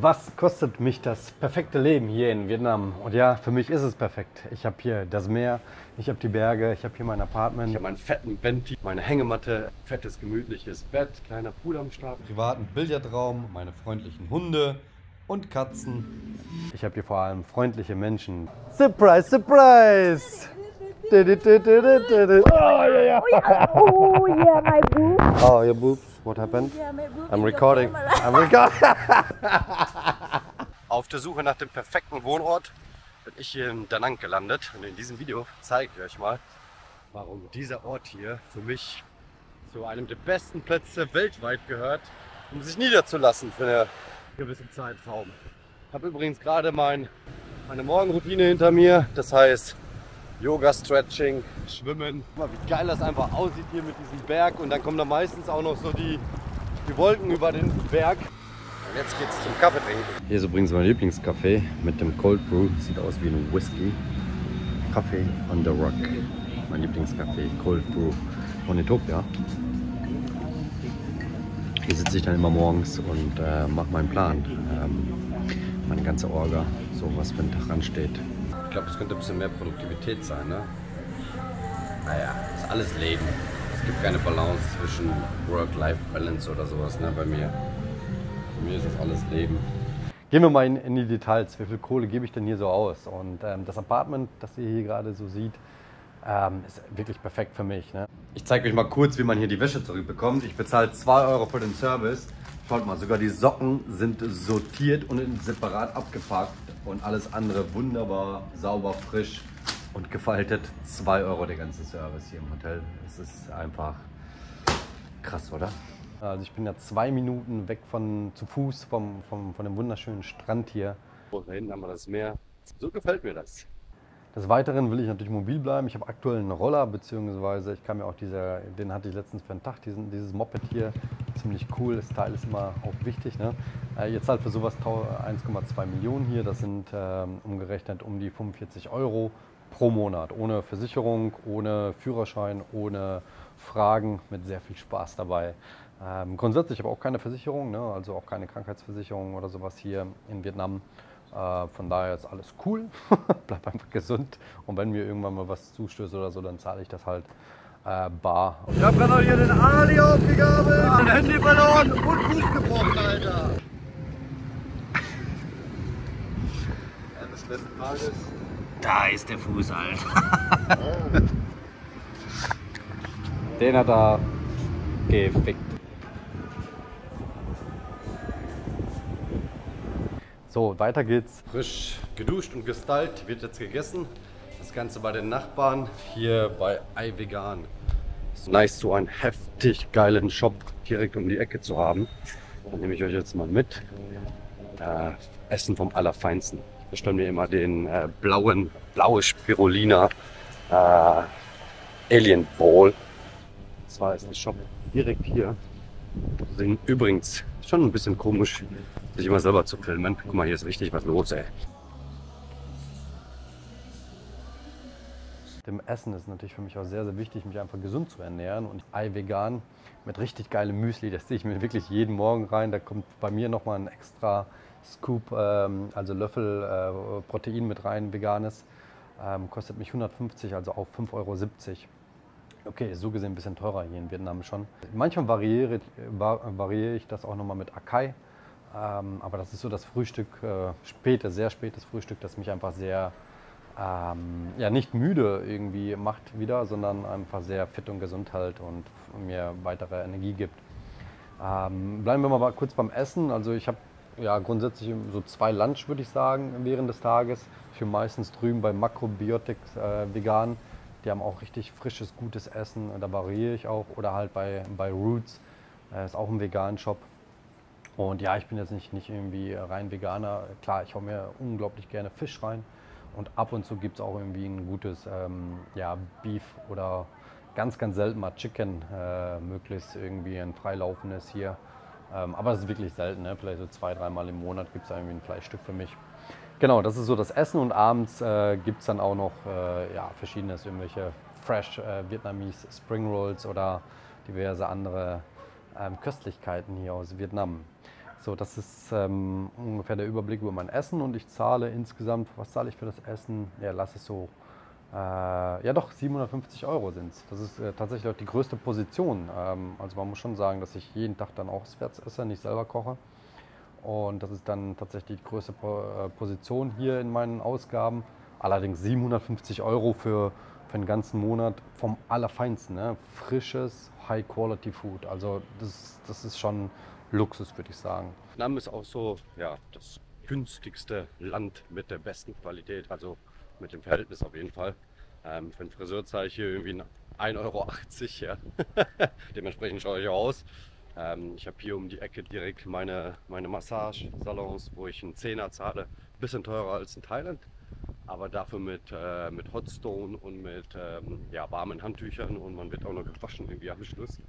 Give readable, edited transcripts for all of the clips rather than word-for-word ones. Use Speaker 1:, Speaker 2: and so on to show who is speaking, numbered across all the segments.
Speaker 1: Was kostet mich das perfekte Leben hier in Vietnam? Und ja, für mich ist es perfekt. Ich habe hier das Meer, ich habe die Berge, ich habe hier mein Apartment. Ich habe meinen fetten Venti, meine Hängematte, fettes, gemütliches Bett, kleiner Pool am Start, privaten Billardraum, meine freundlichen Hunde und Katzen. Ich habe hier vor allem freundliche Menschen. Surprise, surprise! Oh, yeah, yeah.
Speaker 2: Oh yeah, my boo.
Speaker 1: Oh, your boobs. What happened?
Speaker 2: Yeah, my boo.
Speaker 1: I'm recording. I'm recording. Auf der Suche nach dem perfekten Wohnort bin ich hier in Da Nang gelandet. Und in diesem Video zeige ich euch mal, warum dieser Ort hier für mich zu einem der besten Plätze weltweit gehört, um sich niederzulassen für einen gewissen Zeitraum. Ich habe übrigens gerade meine Morgenroutine hinter mir. Das heißt Yoga, Stretching, Schwimmen. Guck mal, wie geil das einfach aussieht hier mit diesem Berg. Und dann kommen da meistens auch noch so die Wolken über den Berg. Und jetzt geht's zum Kaffee trinken. Hier ist übrigens mein Lieblingscafé mit dem Cold Brew. Sieht aus wie ein Whisky. Kaffee on the Rock. Mein Lieblingscafé, Cold Brew von Utopia. Hier sitze ich dann immer morgens und mache meinen Plan. Meine ganze Orga, so was für ein Tag ansteht. Ich glaube, es könnte ein bisschen mehr Produktivität sein, ne? Naja, das ist alles Leben. Es gibt keine Balance zwischen Work-Life-Balance oder sowas, ne? Bei mir ist das alles Leben. Gehen wir mal in die Details. Wie viel Kohle gebe ich denn hier so aus? Und das Apartment, das ihr hier gerade so seht, ist wirklich perfekt für mich, ne? Ich zeige euch mal kurz, wie man hier die Wäsche zurückbekommt. Ich bezahle 2 Euro für den Service. Schaut mal, sogar die Socken sind sortiert und separat abgepackt. Und alles andere wunderbar, sauber, frisch und gefaltet. 2 Euro der ganze Service hier im Hotel. Es ist einfach krass, oder? Also ich bin ja 2 Minuten weg zu Fuß von dem wunderschönen Strand hier. Da hinten haben wir das Meer. So gefällt mir das. Des Weiteren will ich natürlich mobil bleiben. Ich habe aktuell einen Roller, beziehungsweise ich kann mir auch den hatte ich letztens für einen Tag, dieses Moped hier. Ziemlich cool, das Teil ist immer auch wichtig, ne? Jetzt halt für sowas 1,2 Millionen hier, das sind umgerechnet um die 45 Euro pro Monat. Ohne Versicherung, ohne Führerschein, ohne Fragen, mit sehr viel Spaß dabei. Grundsätzlich aber auch keine Versicherung, ne? Also auch keine Krankheitsversicherung oder sowas hier in Vietnam. Von daher ist alles cool, bleib einfach gesund und wenn mir irgendwann mal was zustößt oder so, dann zahle ich das halt bar. Ich habe gerade noch hier den Ali aufgegabelt, mein Handy verloren und Fuß gebrochen, Alter. Des besten Tages.
Speaker 3: Da ist der Fuß, Alter.
Speaker 1: Den hat er gefickt. So, weiter geht's. Frisch geduscht und gestylt, wird jetzt gegessen. Das Ganze bei den Nachbarn hier bei iVegan. Ist nice, so einen heftig geilen Shop direkt um die Ecke zu haben. Dann nehme ich euch jetzt mal mit. Essen vom Allerfeinsten. Ich bestelle mir immer den blaue Spirulina Alien Bowl. Und zwar ist der Shop direkt hier. Übrigens schon ein bisschen komisch, sich immer selber zu filmen. Guck mal, hier ist richtig was los, ey. Dem Essen ist natürlich für mich auch sehr, sehr wichtig, mich einfach gesund zu ernähren. Und iVegan mit richtig geilem Müsli, das ziehe ich mir wirklich jeden Morgen rein. Da kommt bei mir nochmal ein extra Scoop, also Löffel Protein mit rein, veganes. Kostet mich 150, also auf 5,70 Euro. Okay, so gesehen ein bisschen teurer hier in Vietnam schon. Manchmal variiere ich das auch nochmal mit Acai. Aber das ist so das Frühstück, sehr spätes Frühstück, das mich einfach sehr, ja, nicht müde irgendwie macht wieder, sondern einfach sehr fit und gesund hält und mir weitere Energie gibt. Bleiben wir mal kurz beim Essen. Also ich habe ja grundsätzlich so 2 Lunch, würde ich sagen, während des Tages. Ich bin meistens drüben bei Macrobiotics vegan. Die haben auch richtig frisches, gutes Essen. Da variiere ich auch. Oder halt bei Roots, ist auch ein veganen Shop. Und ja, ich bin jetzt nicht irgendwie rein Veganer. Klar, ich hau mir unglaublich gerne Fisch rein. Und ab und zu gibt es auch irgendwie ein gutes ja, Beef oder ganz, ganz selten mal Chicken. Möglichst irgendwie ein freilaufendes hier. Aber das ist wirklich selten, ne? Vielleicht so 2-, 3 Mal im Monat gibt es irgendwie ein Fleischstück für mich. Genau, das ist so das Essen und abends gibt es dann auch noch ja, verschiedenes, irgendwelche Fresh Vietnamese Spring Rolls oder diverse andere Köstlichkeiten hier aus Vietnam. So, das ist ungefähr der Überblick über mein Essen und ich zahle insgesamt, was zahle ich für das Essen? Ja, lass es so, ja doch, 750 Euro sind es. Das ist tatsächlich auch die größte Position. Also man muss schon sagen, dass ich jeden Tag dann auswärts esse, nicht selber koche. Und das ist dann tatsächlich die größte Position hier in meinen Ausgaben. Allerdings 750 Euro für den ganzen Monat vom Allerfeinsten. Ne? Frisches, High-Quality-Food. Also das ist schon Luxus, würde ich sagen. Vietnam ist auch so, ja, das günstigste Land mit der besten Qualität. Also mit dem Verhältnis auf jeden Fall. Für einen Friseur zahle ich hier irgendwie 1,80 Euro. Ja. Dementsprechend schaue ich auch aus. Ich habe hier um die Ecke direkt meine Massagesalons, wo ich einen Zehner zahle. Bisschen teurer als in Thailand, aber dafür mit Hotstone und mit ja, warmen Handtüchern und man wird auch noch gewaschen irgendwie am Schluss.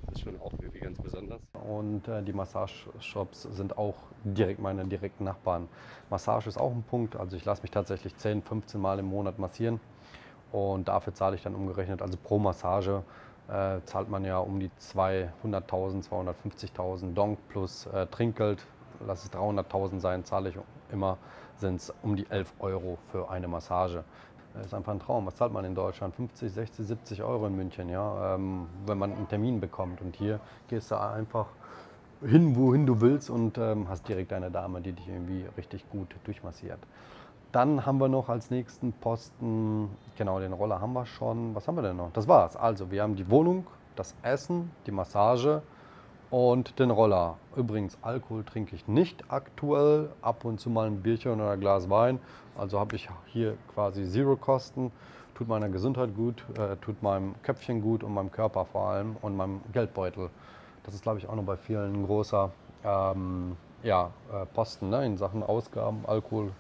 Speaker 1: Das ist schon auch irgendwie ganz besonders. Und die Massageshops sind auch direkt meine direkten Nachbarn. Massage ist auch ein Punkt, also ich lasse mich tatsächlich 10, 15 Mal im Monat massieren und dafür zahle ich dann umgerechnet, also pro Massage zahlt man ja um die 200.000, 250.000 Dong plus Trinkgeld, lass es 300.000 sein, zahle ich immer, sind es um die 11 Euro für eine Massage. Das ist einfach ein Traum. Was zahlt man in Deutschland? 50, 60, 70 Euro in München, ja, wenn man einen Termin bekommt. Und hier gehst du einfach hin, wohin du willst und hast direkt eine Dame, die dich irgendwie richtig gut durchmassiert. Dann haben wir noch als nächsten Posten, genau, den Roller haben wir schon. Was haben wir denn noch? Das war's. Also, wir haben die Wohnung, das Essen, die Massage und den Roller. Übrigens, Alkohol trinke ich nicht aktuell. Ab und zu mal ein Bierchen oder ein Glas Wein. Also habe ich hier quasi Zero Kosten. Tut meiner Gesundheit gut, tut meinem Köpfchen gut und meinem Körper vor allem und meinem Geldbeutel. Das ist, glaube ich, auch noch bei vielen ein großer ja, Posten, ne? In Sachen Ausgaben. Alkohol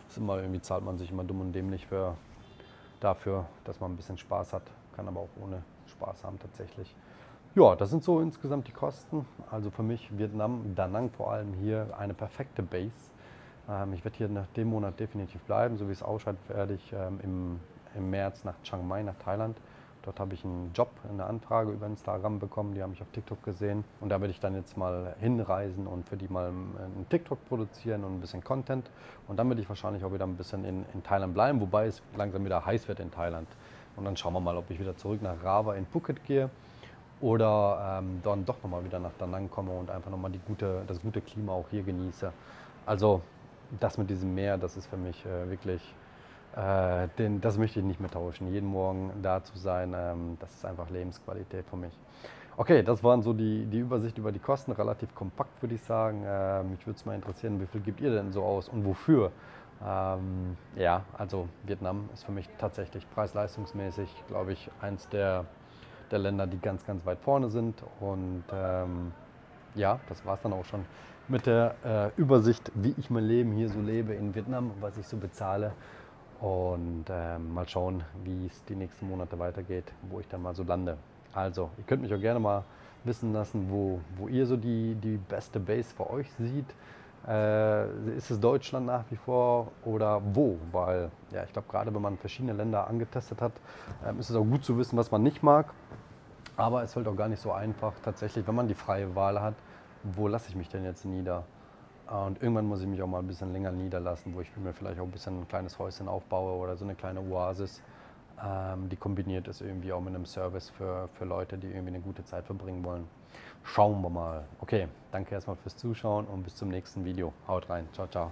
Speaker 1: ist immer irgendwie, zahlt man sich immer dumm und dämlich dafür, dass man ein bisschen Spaß hat. Kann aber auch ohne Spaß haben tatsächlich. Ja, das sind so insgesamt die Kosten. Also für mich Vietnam, Da Nang vor allem hier eine perfekte Base. Ich werde hier nach dem Monat definitiv bleiben. So wie es ausschaut, werde ich im März nach Chiang Mai, nach Thailand. Dort habe ich einen Job, eine Anfrage über Instagram bekommen, die habe ich auf TikTok gesehen. Und da werde ich dann jetzt mal hinreisen und für die mal einen TikTok produzieren und ein bisschen Content. Und dann werde ich wahrscheinlich auch wieder ein bisschen in Thailand bleiben, wobei es langsam wieder heiß wird in Thailand. Und dann schauen wir mal, ob ich wieder zurück nach Rava in Phuket gehe oder dann doch nochmal wieder nach Da Nang komme und einfach nochmal das gute Klima auch hier genieße. Also das mit diesem Meer, das ist für mich wirklich, das möchte ich nicht mehr tauschen. Jeden Morgen da zu sein, das ist einfach Lebensqualität für mich. Okay, das waren so die Übersicht über die Kosten, relativ kompakt würde ich sagen. Mich würde es mal interessieren, wie viel gebt ihr denn so aus und wofür? Ja, also Vietnam ist für mich tatsächlich preis-leistungsmäßig, glaube ich, eins der Länder, die ganz, ganz weit vorne sind. Und ja, das war es dann auch schon mit der Übersicht, wie ich mein Leben hier so lebe in Vietnam, was ich so bezahle. Und mal schauen, wie es die nächsten Monate weitergeht, wo ich dann mal so lande. Also, ihr könnt mich auch gerne mal wissen lassen, wo ihr so die beste Base für euch seht. Ist es Deutschland nach wie vor oder wo? Weil, ja, ich glaube, gerade wenn man verschiedene Länder angetestet hat, ist es auch gut zu wissen, was man nicht mag. Aber es fällt auch gar nicht so einfach, tatsächlich, wenn man die freie Wahl hat, wo lasse ich mich denn jetzt nieder? Und irgendwann muss ich mich auch mal ein bisschen länger niederlassen, wo ich mir vielleicht auch ein bisschen ein kleines Häuschen aufbaue oder so eine kleine Oasis, die kombiniert ist irgendwie auch mit einem Service für Leute, die irgendwie eine gute Zeit verbringen wollen. Schauen wir mal. Okay, danke erstmal fürs Zuschauen und bis zum nächsten Video. Haut rein. Ciao, ciao.